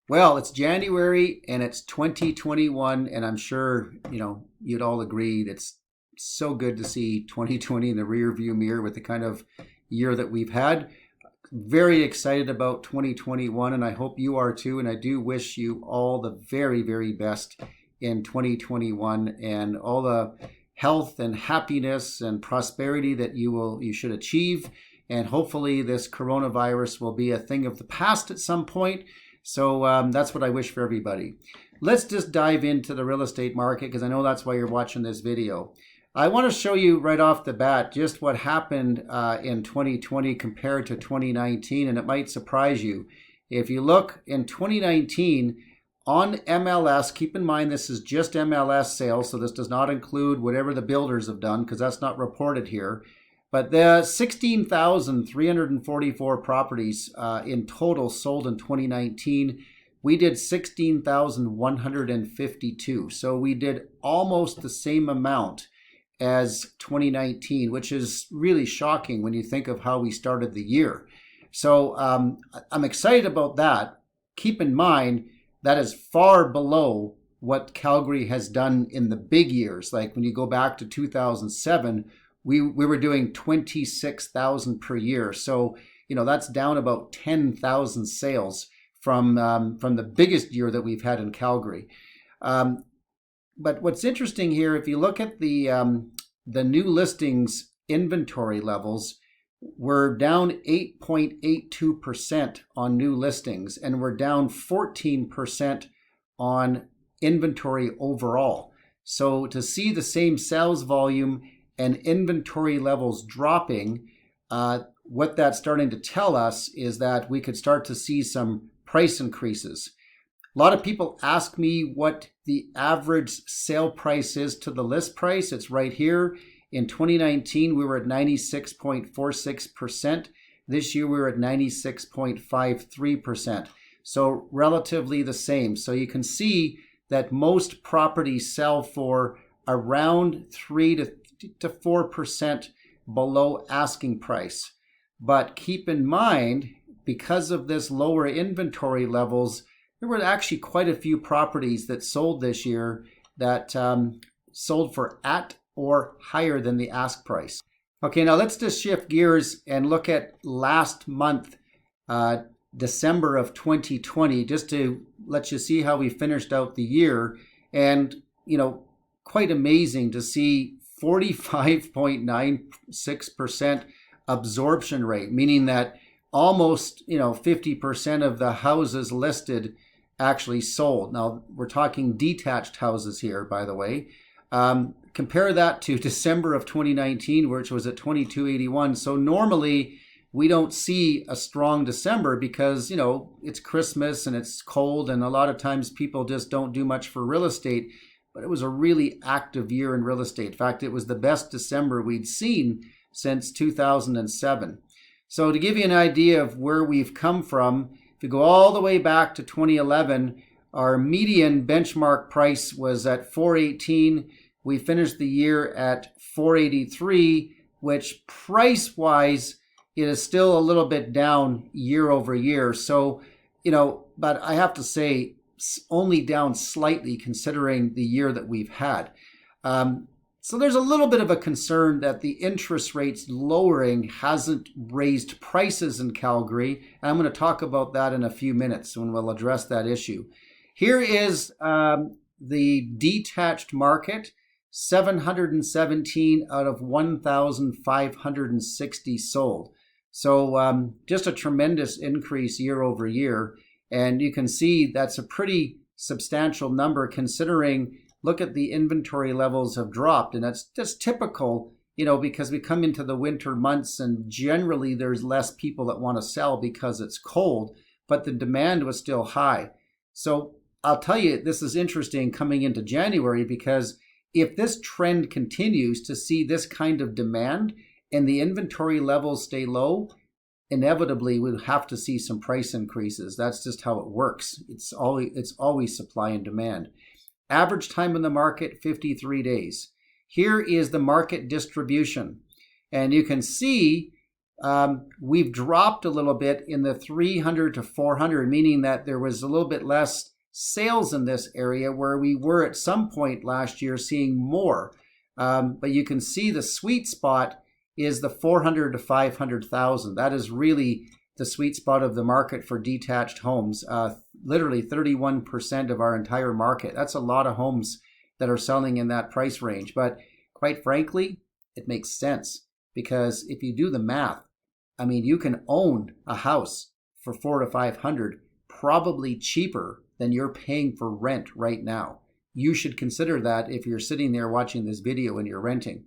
Well, it's January and it's 2021, and I'm sure, you'd all agree it's so good to see 2020 in the rear view mirror with the kind of year that we've had. Very excited about 2021, and I hope you are too. And I do wish you all the very, very best in 2021 and all the health and happiness and prosperity that you should achieve. And hopefully this coronavirus will be a thing of the past at some point. So that's what I wish for everybody. Let's just dive into the real estate market because I know that's why you're watching this video. I want to show you right off the bat just what happened in 2020 compared to 2019, and it might surprise you. If you look in 2019 on MLS, keep in mind this is just MLS sales, so this does not include whatever the builders have done because that's not reported here. But the 16,344 properties in total sold in 2019. We did 16,152. So we did almost the same amount as 2019, which is really shocking when you think of how we started the year. So I'm excited about that. Keep in mind that is far below what Calgary has done in the big years. Like when you go back to 2007, we were doing 26,000 per year. So, that's down about 10,000 sales from the biggest year that we've had in Calgary. But what's interesting here, if you look at the new listings inventory levels, we're down 8.82% on new listings, and we're down 14% on inventory overall. So to see the same sales volume and inventory levels dropping, what that's starting to tell us is that we could start to see some price increases. A lot of people ask me what the average sale price is to the list price. It's right here. In 2019, we were at 96.46%. This year, we were at 96.53%. So relatively the same. So you can see that most properties sell for around 3 to 4% below asking price. But keep in mind, because of this lower inventory levels, there were actually quite a few properties that sold this year that sold for at or higher than the ask price. Okay, now let's just shift gears and look at last month, December of 2020, just to let you see how we finished out the year. And, quite amazing to see 45.96% absorption rate, meaning that almost 50% of the houses listed actually sold. Now we're talking detached houses here, by the way. Compare that to December of 2019, which was at 2281. So normally we don't see a strong December because it's Christmas and it's cold, and a lot of times people just don't do much for real estate. But it was a really active year in real estate. In fact, it was the best December we'd seen since 2007. So to give you an idea of where we've come from, if you go all the way back to 2011, our median benchmark price was at 418. We finished the year at 483, which price-wise, it is still a little bit down year over year. So, but I have to say, only down slightly considering the year that we've had. So there's a little bit of a concern that the interest rates lowering hasn't raised prices in Calgary. And I'm going to talk about that in a few minutes when we'll address that issue. Here is the detached market, 717 out of 1,560 sold. So just a tremendous increase year over year. And you can see that's a pretty substantial number considering, look at the inventory levels have dropped. And that's just typical, because we come into the winter months and generally there's less people that want to sell because it's cold, but the demand was still high. So I'll tell you, this is interesting coming into January, because if this trend continues to see this kind of demand and the inventory levels stay low, inevitably we'll have to see some price increases. That's just how it works. It's always supply and demand. Average time in the market, 53 days. Here is the market distribution. And you can see We've dropped a little bit in the 300 to 400, meaning that there was a little bit less sales in this area where we were at some point last year seeing more. But you can see the sweet spot is the 400 to 500,000. That is really the sweet spot of the market for detached homes. Literally 31% of our entire market. That's a lot of homes that are selling in that price range. But quite frankly, it makes sense because if you do the math, I mean, you can own a house for 400 to 500, probably cheaper than you're paying for rent right now. You should consider that if you're sitting there watching this video and you're renting.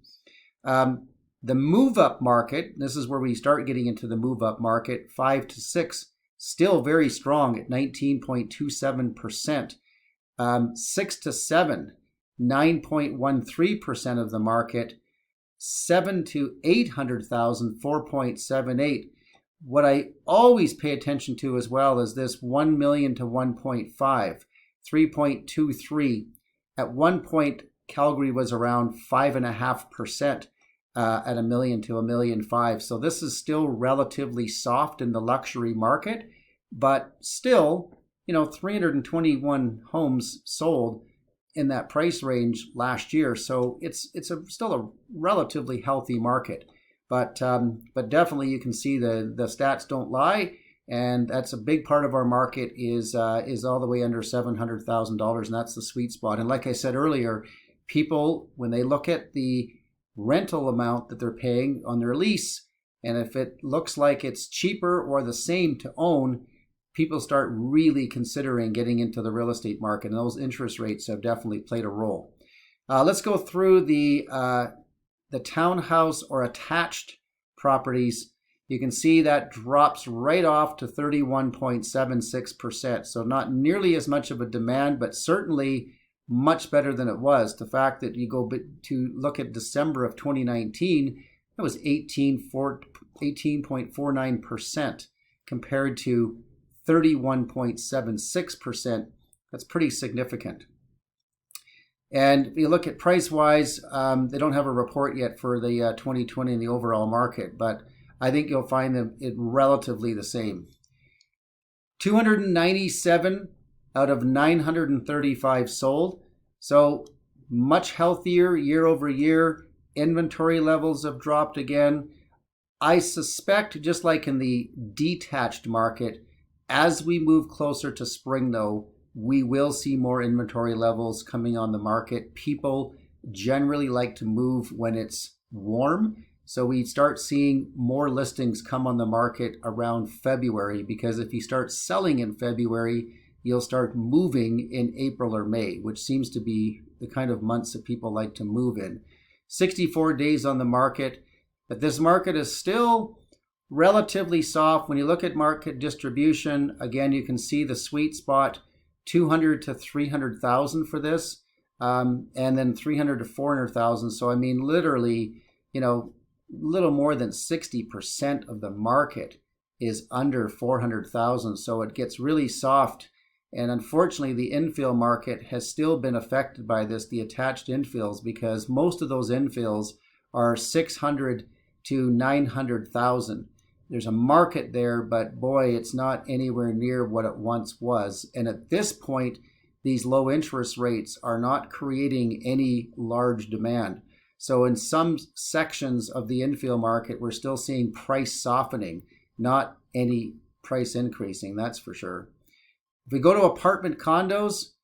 The move-up market, this is where we start getting into the move-up market, 5 to 6, still very strong at 19.27%. 6 to 7, 9.13% of the market. 7 to 800,000, 4.78. What I always pay attention to as well is this 1 million to 1.5, 3.23. At one point, Calgary was around 5.5% at $1 million to $1.5 million. So this is still relatively soft in the luxury market, but still, 321 homes sold in that price range last year. So it's still a relatively healthy market. But definitely you can see the stats don't lie. And that's a big part of our market is all the way under $700,000. And that's the sweet spot. And like I said earlier, people, when they look at the rental amount that they're paying on their lease, and if it looks like it's cheaper or the same to own, people start really considering getting into the real estate market, and those interest rates have definitely played a role. Let's go through the townhouse or attached properties. You can see that drops right off to 31.76%. So not nearly as much of a demand, but certainly much better than it was. The fact that you go to look at December of 2019, it was 18.49% compared to 31.76%. That's pretty significant. And if you look at Pricewise, they don't have a report yet for the 2020 in the overall market, but I think you'll find it relatively the same. 297 out of 935 sold. So much healthier year over year. Inventory levels have dropped again. I suspect, just like in the detached market, as we move closer to spring, though, we will see more inventory levels coming on the market. People generally like to move when it's warm. So we start seeing more listings come on the market around February, because if you start selling in February, you'll start moving in April or May, which seems to be the kind of months that people like to move in. 64 days on the market, but this market is still relatively soft. When you look at market distribution, again, you can see the sweet spot, 200 to 300,000 for this, and then 300 to 400,000. So I mean, literally, little more than 60% of the market is under 400,000. So it gets really soft. And unfortunately, the infill market has still been affected by this, the attached infills, because most of those infills are 600 to 900,000. There's a market there, but boy, it's not anywhere near what it once was. And at this point, these low interest rates are not creating any large demand. So in some sections of the infill market, we're still seeing price softening, not any price increasing, that's for sure. If we go to apartment condos,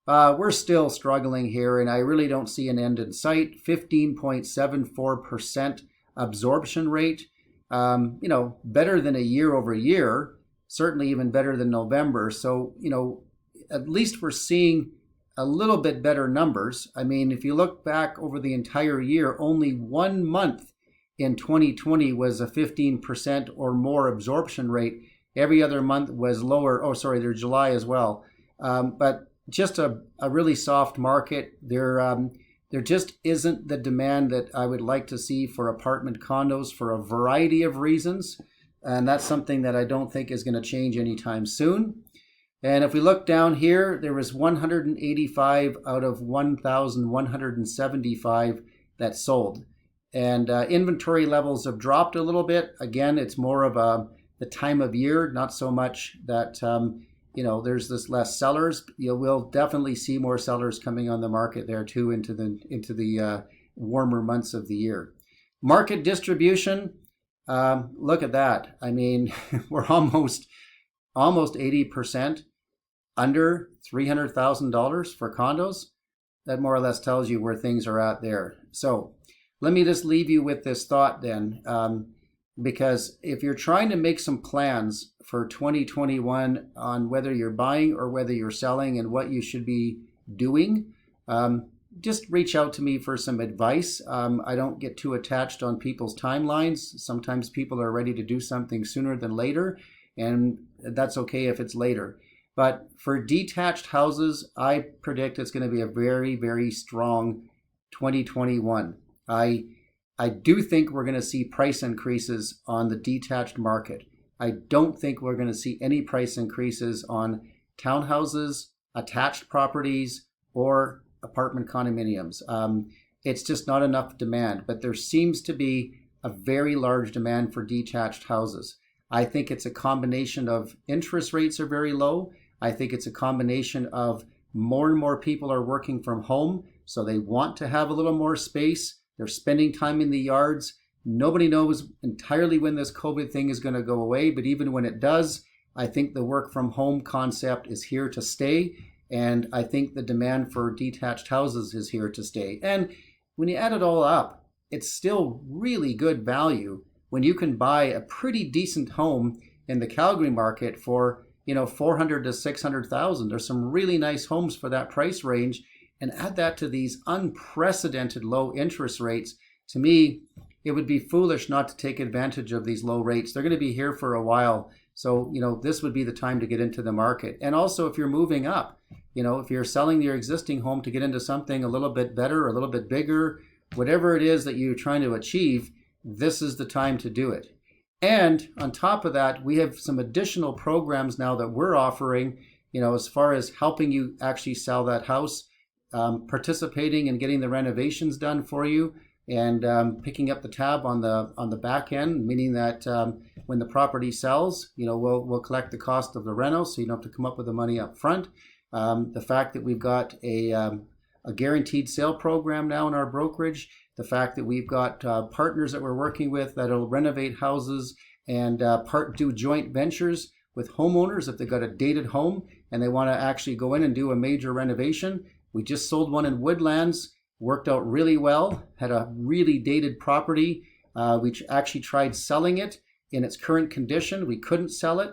we're still struggling here, and I really don't see an end in sight. 15.74% absorption rate. Better than a year over year, certainly even better than November. So, at least we're seeing a little bit better numbers. I mean, if you look back over the entire year, only 1 month in 2020 was a 15% or more absorption rate. Every other month was lower. Oh, sorry, there's July as well. But just a really soft market. There just isn't the demand that I would like to see for apartment condos for a variety of reasons. And that's something that I don't think is going to change anytime soon. And if we look down here, there was 185 out of 1,175 that sold. And inventory levels have dropped a little bit. Again, it's more of the time of year, not so much that there's this less sellers. We'll definitely see more sellers coming on the market there too into the warmer months of the year. Market distribution, look at that. I mean, we're almost 80% under $300,000 for condos. That more or less tells you where things are at there. So let me just leave you with this thought then, because if you're trying to make some plans for 2021 on whether you're buying or whether you're selling and what you should be doing, just reach out to me for some advice. I don't get too attached on people's timelines. Sometimes people are ready to do something sooner than later, and that's okay if it's later. But for detached houses, I predict it's going to be a very, very strong 2021. I do think we're going to see price increases on the detached market. I don't think we're going to see any price increases on townhouses, attached properties, or apartment condominiums. It's just not enough demand, but there seems to be a very large demand for detached houses. I think it's a combination of interest rates are very low. I think it's a combination of more and more people are working from home, so they want to have a little more space. They're spending time in the yards. Nobody knows entirely when this COVID thing is going to go away, but even when it does, I think the work from home concept is here to stay. And I think the demand for detached houses is here to stay. And when you add it all up, it's still really good value when you can buy a pretty decent home in the Calgary market for, $400,000 to $600,000. There's some really nice homes for that price range. And add that to these unprecedented low interest rates. To me, it would be foolish not to take advantage of these low rates. They're going to be here for a while. So, this would be the time to get into the market. And also if you're moving up, if you're selling your existing home to get into something a little bit better, a little bit bigger, whatever it is that you're trying to achieve, this is the time to do it. And on top of that, we have some additional programs now that we're offering, as far as helping you actually sell that house, participating in getting the renovations done for you, and picking up the tab on the back end, meaning that when the property sells, we'll collect the cost of the reno, so you don't have to come up with the money up front. The fact that we've got a guaranteed sale program now in our brokerage, the fact that we've got partners that we're working with that'll renovate houses and do joint ventures with homeowners if they've got a dated home and they want to actually go in and do a major renovation. We just sold one in Woodlands, worked out really well, had a really dated property. We actually tried selling it in its current condition. We couldn't sell it.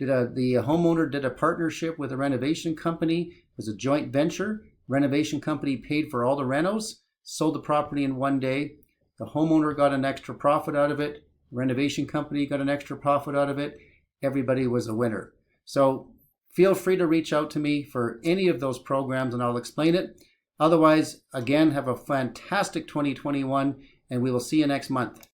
The homeowner did a partnership with a renovation company. It was a joint venture. Renovation company paid for all the renos, sold the property in one day. The homeowner got an extra profit out of it. Renovation company got an extra profit out of it. Everybody was a winner. So feel free to reach out to me for any of those programs and I'll explain it. Otherwise, again, have a fantastic 2021 and we will see you next month.